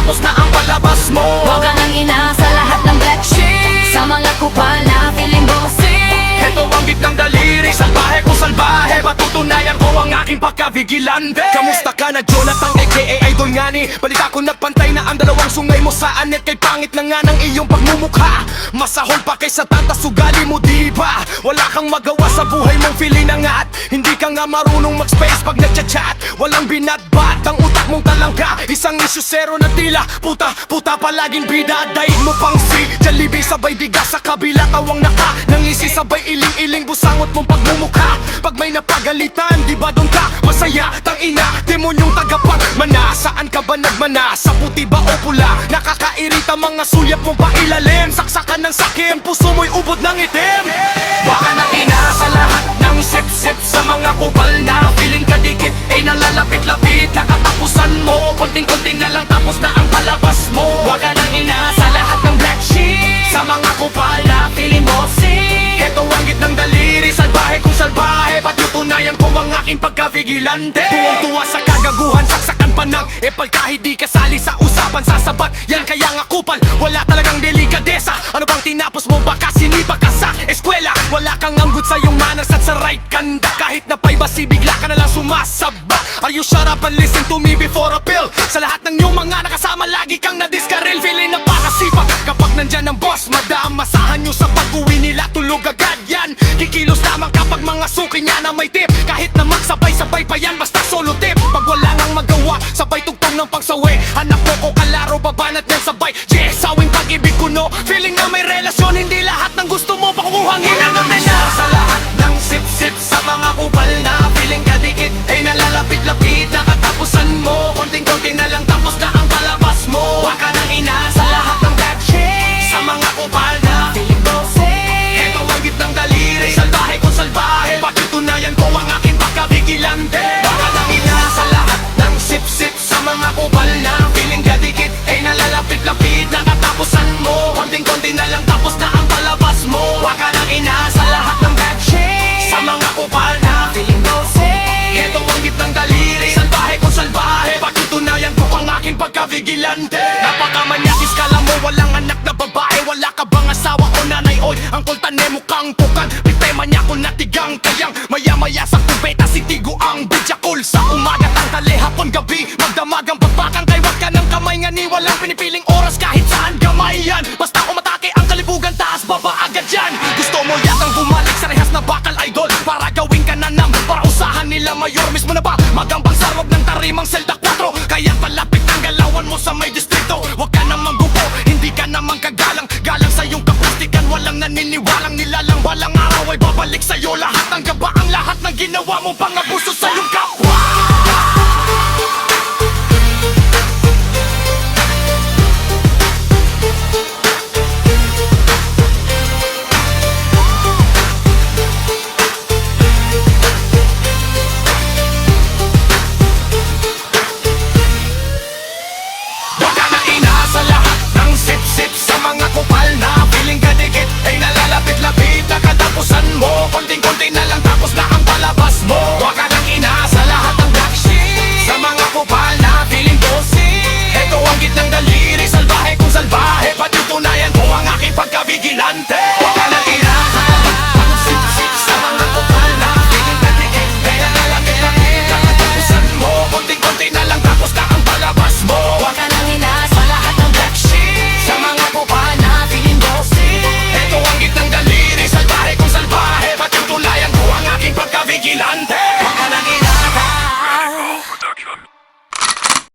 tapos na ang palabas mo. Huwag ka nang ina sa lahat ng black sheep, sa mga kupal na feeling bossy. Ito ang gitnang daliri, salbahe kung salbahe, patutunayan ko ang aking pagkavigilante. Kamusta ka na Jonathan aka Idol Ngani? Balita ko nagpantay na ang dalawang sungay mo sa anet, kay pangit na nga ng iyong pagmumukha. Masahol pa kaysa tantas ugali mo, diba? Wala kang magawa sa buhay mong feeling na nga, at hindi ka nga marunong mag-space pag nagchat-chat. Walang binatbat ang utak mong talangka, isang isyusero na tila puta palaging bida. Daig mo pang si Jollibee, sabay diga sa kabila, tawang naka nangisi, sabay iling-iling busangot mong pagmumukha. Pag may napagalitan, di ba doon ka masaya? Tangina, demonyong tagapag mana. Saan ka ba nagmana? Sa puti ba o pula? Nakakairita mga sulyap mo pa ilalim, saksakan ng sakim, puso mo'y ubod ng itim. Baka nang ina sa lahat ng sip-sip, sa mga kupal na feeling ka dikit, ay nalalapit-lapit na katapusan mo. Konting-konting na lang tapos na ang palabas mo. Wag ka nang ina sa lahat ng black sheep, sa mga kupal na feeling bossy. Ito ang gitnang daliri, salbahe kung salbahe, patutunayan ko ang aking pagkavigilante. Tuwang-tuwa sa kagaguhan, saksakan pa ng epal, kahit di kasali sa usapan, sasabat yan kaya nga kupal. Wala talagang delikadesa, ano bang tinapos mo? Baka sinipa ka sa eskwela. Wala kang anggot sa iyong manners at sa right kanda, kahit na paibasi bigla ka na lang sumasaba. Are you shut up and listen to me before a pill? Sa lahat ng iyong mga nakasama, lagi kang nadiskaril. Feeling napakasipag kapag nandyan ang boss madam, masahan nyo sa pag-uwi nila, tulog agad yan. Kikilos lamang kapag mga suki niya na may tip, kahit na magsabay-sabay pa yan, basta solo tip. Pag wala nang magawa, sabay tugtong ng pangsawi, hanap mo ko kalaro, babanat yan sabay. Yes, sawing pag-ibig ko no, feeling na may relasyon, hindi lahat ng gusto mo pakukuhangin. Hinangamin na sa lahat ng sip-sip, sa mga kupal na feeling ka dikit, ay nalalapit-lapit na katapusan mo. Konting-konting na lang tapos na ang palabas mo. Huwag ka nang ina sa lahat ng black sheep, sa mga kupal na feeling bossy. Ito ang gitnang daliri, salbahe kung salbahe, patutunayan ko ang aking pagkabigilante. Baka nang ina sa lahat ng sip-sip, sa mga kupal na feeling ka dikit, ay nalalapit-lapit na katapusan mo. Konting-konting na lang tapos na ang palabas mo. Huwag ka nang ina sa lahat ng black sheep, sa mga kupal na feeling bossy. Ito ang gitnang daliri, salbahe kung salbahe, patutunayan ko ang aking pagkavigilante. Napakamanyakis, kala mo walang anak na babae, wala ka bang asawa o nanay? Oy, ang kultane mo kang pukan, pitema niya ko natigang kayang maya-maya sa kubeta, si Tigo ang bidjakul. Sa umaga, tangkali, hapon, gabi, magdamagang pagpakan, kay wag ka ng kamay nga ni walang pinipiling oras, kahit saan gamay yan. Basta umatake ang kalibugan, taas baba agad yan. Gusto mo yatang bumalik sa rehas na bakal idol, para gawin ka na nam, para usahan nila mayor. Mismo na ba magambang sarwag ng tarimang selda 4, kaya palapit ang galawan mo sa may distrito. Wag ka namang gupo, hindi ka namang kagalang, galang sa iyong kapustikan, walang naniniwalang nilalang, walang araw ay babalik sa'yo lahat ng gaba, ang lahat ng ginawa mo pang-abuso sa iyong kapwa. Mga kupal na feeling ka dikit, ay nalalapit-lapit na katapusan mo. Konting-konti na lang tapos na ang palabas mo. Wag ka na